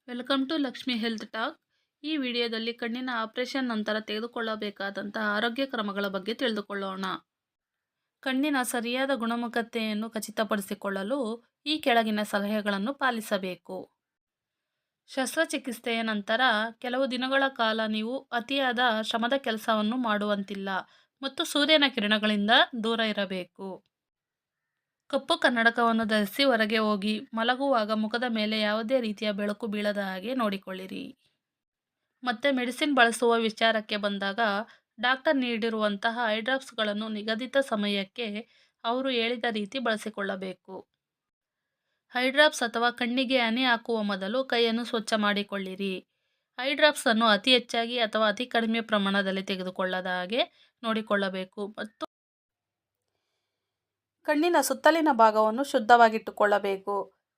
Welcome to Lakshmi health talk. ಈ ವಿಡಿಯೋದಲ್ಲಿ ಕಣ್ಣಿನ ಆಪರೇಷನ್ ನಂತರ ತೆಗೆದುಕೊಳ್ಳಬೇಕಾದಂತಹ ಆರೋಗ್ಯ ಕ್ರಮಗಳ ಬಗ್ಗೆ ತಿಳಿದುಕೊಳ್ಳೋಣ. ಕಣ್ಣಿನ ಸರಿಯಾದ ಗುಣಮುಖತೆಯನ್ನು ಖಚಿತಪಡಿಸಿಕೊಳ್ಳಲು ಈ ಕೆಳಗಿನ ಸಲಹೆಗಳನ್ನು ಪಾಲಿಸಬೇಕು. ಶಸ್ತ್ರಚಿಕಿತ್ಸೆಯ ನಂತರ ಕೆಲವು ದಿನಗಳ ಕಾಲ ನೀವು ಅತಿಯಾದ ಶ್ರಮದ ಕೆಲಸವನ್ನು ಮಾಡುವಂತಿಲ್ಲ ಮತ್ತು ಸೂರ್ಯನ ಕಿರಣಗಳಿಂದ ದೂರ ಇರಬೇಕು. ಕಪ್ಪು ಕನ್ನಡಕವನ್ನು ಧರಿಸಿ ಹೊರಗೆ ಹೋಗಿ ಮಲಗುವಾಗ ಮುಖದ ಮೇಲೆ ಯಾವುದೇ ರೀತಿಯ ಬೆಳಕು ಬೀಳದ ಹಾಗೆ ನೋಡಿಕೊಳ್ಳಿರಿ. ಮತ್ತೆ ಮೆಡಿಸಿನ್ ಬಳಸುವ ವಿಚಾರಕ್ಕೆ ಬಂದಾಗ ಡಾಕ್ಟರ್ ನೀಡಿರುವಂತಹ ಐ ಡ್ರಾಪ್ಸ್ಗಳನ್ನು ನಿಗದಿತ ಸಮಯಕ್ಕೆ ಅವರು ಹೇಳಿದ ರೀತಿ ಬಳಸಿಕೊಳ್ಳಬೇಕು. ಐ ಡ್ರಾಪ್ಸ್ ಅಥವಾ ಕಣ್ಣಿಗೆ ಹನಿ ಹಾಕುವ ಮೊದಲು ಕೈಯನ್ನು ಸ್ವಚ್ಛ ಮಾಡಿಕೊಳ್ಳಿರಿ. ಐ ಡ್ರಾಪ್ಸ್ ಅನ್ನು ಅತಿ ಹೆಚ್ಚಾಗಿ ಅಥವಾ ಅತಿ ಕಡಿಮೆ ಪ್ರಮಾಣದಲ್ಲಿ ತೆಗೆದುಕೊಳ್ಳದ ಹಾಗೆ ನೋಡಿಕೊಳ್ಳಬೇಕು ಮತ್ತು ಕಣ್ಣಿನ ಸುತ್ತಲಿನ ಭಾಗವನ್ನು ಶುದ್ಧವಾಗಿಟ್ಟುಕೊಳ್ಳಬೇಕು.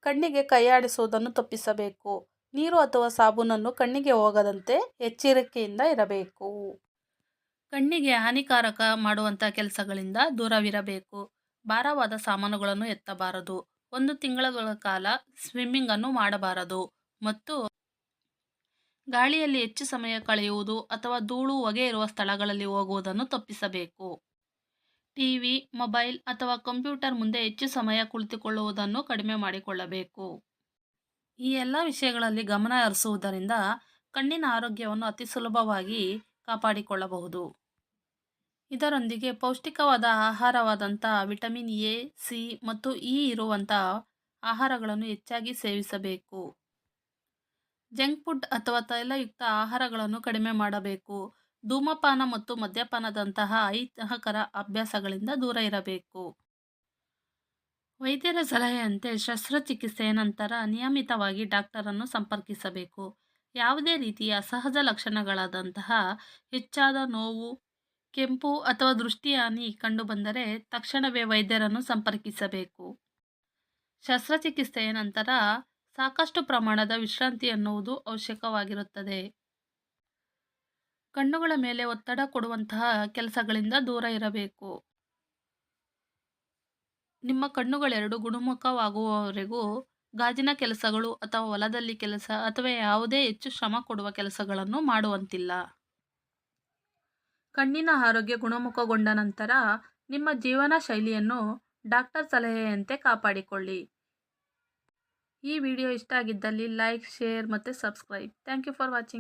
ಕಣ್ಣಿಗೆ ಕೈಯಾಡಿಸುವುದನ್ನು ತಪ್ಪಿಸಬೇಕು. ನೀರು ಅಥವಾ ಸಾಬೂನನ್ನು ಕಣ್ಣಿಗೆ ಹೋಗದಂತೆ ಎಚ್ಚರಿಕೆಯಿಂದ ಇರಬೇಕು. ಕಣ್ಣಿಗೆ ಹಾನಿಕಾರಕ ಮಾಡುವಂಥ ಕೆಲಸಗಳಿಂದ ದೂರವಿರಬೇಕು. ಭಾರವಾದ ಸಾಮಾನುಗಳನ್ನು ಎತ್ತಬಾರದು. 1 ತಿಂಗಳ ಕಾಲ ಸ್ವಿಮ್ಮಿಂಗ್ ಅನ್ನು ಮಾಡಬಾರದು ಮತ್ತು ಗಾಳಿಯಲ್ಲಿ ಹೆಚ್ಚು ಸಮಯ ಕಳೆಯುವುದು ಅಥವಾ ಧೂಳು ಹೊಗೆ ಇರುವ ಸ್ಥಳಗಳಲ್ಲಿ ಹೋಗುವುದನ್ನು ತಪ್ಪಿಸಬೇಕು. ಟಿವಿ, ಮೊಬೈಲ್ ಅಥವಾ ಕಂಪ್ಯೂಟರ್ ಮುಂದೆ ಹೆಚ್ಚು ಸಮಯ ಕುಳಿತುಕೊಳ್ಳುವುದನ್ನು ಕಡಿಮೆ ಮಾಡಿಕೊಳ್ಳಬೇಕು. ಈ ಎಲ್ಲ ವಿಷಯಗಳಲ್ಲಿ ಗಮನ ಹರಿಸುವುದರಿಂದ ಕಣ್ಣಿನ ಆರೋಗ್ಯವನ್ನು ಅತಿ ಸುಲಭವಾಗಿ ಕಾಪಾಡಿಕೊಳ್ಳಬಹುದು. ಇದರೊಂದಿಗೆ ಪೌಷ್ಟಿಕವಾದ ಆಹಾರವಾದಂಥ ವಿಟಮಿನ್ ಎ, ಸಿ ಮತ್ತು ಇ ಇರುವಂಥ ಆಹಾರಗಳನ್ನು ಹೆಚ್ಚಾಗಿ ಸೇವಿಸಬೇಕು. ಜಂಕ್ ಫುಡ್ ಅಥವಾ ತೈಲಯುಕ್ತ ಆಹಾರಗಳನ್ನು ಕಡಿಮೆ ಮಾಡಬೇಕು. ಧೂಮಪಾನ ಮತ್ತು ಮದ್ಯಪಾನದಂತಹ ಅಹಿತಕರ ಅಭ್ಯಾಸಗಳಿಂದ ದೂರ ಇರಬೇಕು. ವೈದ್ಯರ ಸಲಹೆಯಂತೆ ಶಸ್ತ್ರಚಿಕಿತ್ಸೆಯ ನಂತರ ನಿಯಮಿತವಾಗಿ ಡಾಕ್ಟರನ್ನು ಸಂಪರ್ಕಿಸಬೇಕು. ಯಾವುದೇ ರೀತಿಯ ಅಸಹಜ ಲಕ್ಷಣಗಳಾದಂತಹ ಹೆಚ್ಚಾದ ನೋವು, ಕೆಂಪು ಅಥವಾ ದೃಷ್ಟಿಹಾನಿ ಕಂಡುಬಂದರೆ ತಕ್ಷಣವೇ ವೈದ್ಯರನ್ನು ಸಂಪರ್ಕಿಸಬೇಕು. ಶಸ್ತ್ರಚಿಕಿತ್ಸೆಯ ನಂತರ ಸಾಕಷ್ಟು ಪ್ರಮಾಣದ ವಿಶ್ರಾಂತಿ ಎನ್ನುವುದು ಅವಶ್ಯಕವಾಗಿರುತ್ತದೆ. ಕಣ್ಣುಗಳ ಮೇಲೆ ಒತ್ತಡ ಕೊಡುವಂತಹ ಕೆಲಸಗಳಿಂದ ದೂರ ಇರಬೇಕು. ನಿಮ್ಮ ಕಣ್ಣುಗಳೆರಡು ಗುಣಮುಖವಾಗುವವರೆಗೂ ಗಾಜಿನ ಕೆಲಸಗಳು ಅಥವಾ ಹೊಲದಲ್ಲಿ ಕೆಲಸ ಅಥವಾ ಯಾವುದೇ ಹೆಚ್ಚು ಶ್ರಮ ಕೊಡುವ ಕೆಲಸಗಳನ್ನು ಮಾಡುವಂತಿಲ್ಲ. ಕಣ್ಣಿನ ಆರೋಗ್ಯ ಗುಣಮುಖಗೊಂಡ ನಂತರ ನಿಮ್ಮ ಜೀವನ ಶೈಲಿಯನ್ನು ಡಾಕ್ಟರ್ ಸಲಹೆಯಂತೆ ಕಾಪಾಡಿಕೊಳ್ಳಿ. ಈ ವಿಡಿಯೋ ಇಷ್ಟ ಆಗಿದ್ದಲ್ಲಿ ಲೈಕ್, ಶೇರ್ ಮತ್ತು subscribe. Thank you for watching.